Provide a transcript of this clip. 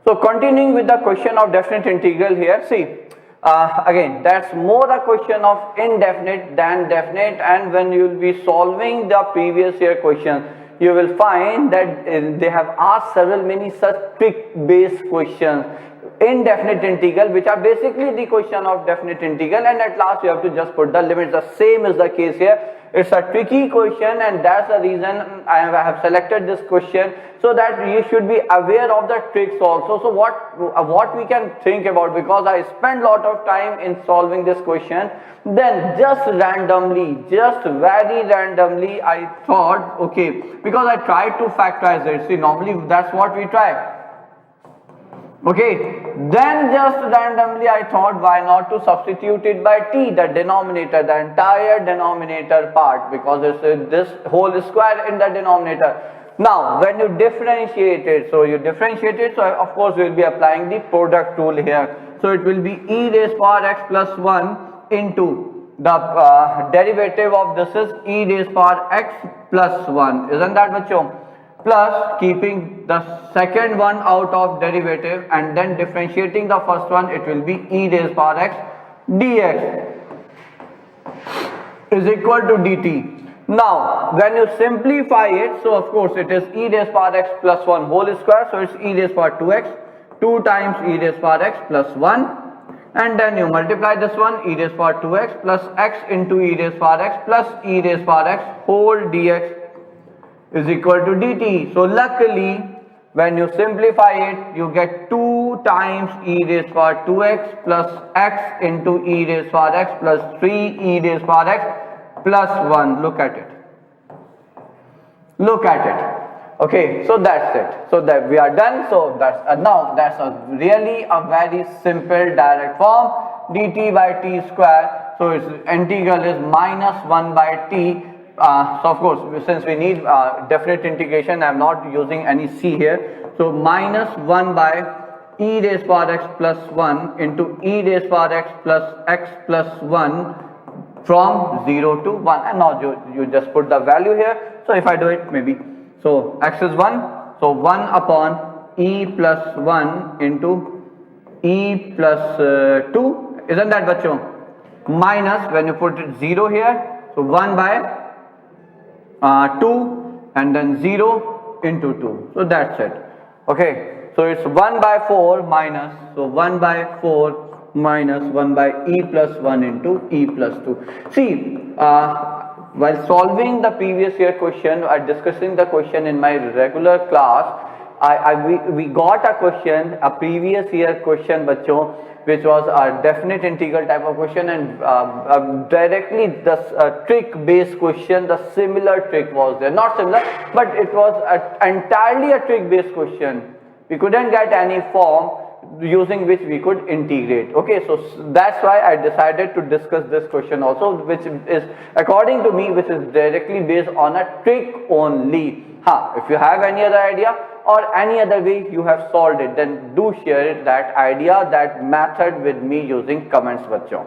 So continuing with the question of definite integral here, see, again that's more a question of indefinite than definite, and when you will be solving the previous year questions, you will find that they have asked many such trick based questions, indefinite integral, which are basically the question of definite integral, and at last you have to just put the limits. The same is the case here. It's a tricky question, and that's the reason I have selected this question, so that you should be aware of the tricks also. So what we can think about, because I spent a lot of time in solving this question, then just randomly, just very randomly, I thought, okay, because I tried to factorize it. See, normally that's what we try. Okay, then just randomly I thought, why not to substitute it by t, the denominator, the entire denominator part, because it's this whole square in the denominator. Now when you differentiate it, so of course we will be applying the product rule here. So it will be e raised power x plus 1 into the derivative of this is e raised power x plus 1, isn't that bachcho? Plus keeping the second one out of derivative and then differentiating the first one, it will be e raised power x dx is equal to dt. Now when you simplify it, so of course it is e raised power x plus 1 whole square, so it's e raised power 2x, 2 times e raised power x plus 1, and then you multiply this one, e raised power 2x plus x into e raised power x plus e raised power x whole dx is equal to dt. So luckily when you simplify it, you get 2 times e raised power 2x plus x into e raised power x plus 3 e raised power x plus 1. Look at it. Okay, so that's it. So that we are done. So that's now that's really a very simple direct form, dt by t square. So its integral is minus 1 by t. So of course, since we need definite integration, I am not using any c here. So minus 1 by e raised power x plus 1 into e raised power x plus 1 from 0 to 1, and now you just put the value here. So if I do it, maybe, so x is 1, so 1 upon e plus 1 into e plus 2, isn't that bachcho? Minus, when you put it 0 here, so 1 by 2 and then 0 into 2, so that's it. Okay, so it's 1 by 4 minus, so 1 by 4 minus 1 by e plus 1 into e plus 2. See, while solving the previous year question, discussing the question in my regular class, we got a question, a previous year question bachcho, which was a definite integral type of question, and directly the trick based question, the similar trick was there, not similar, but it was entirely a trick based question. We couldn't get any form using which we could integrate. Okay, so that's why I decided to discuss this question also, which is, according to me, which is directly based on a trick only. If you have any other idea or any other way you have solved it, then do share it, that idea, that method with me using comments bachcho.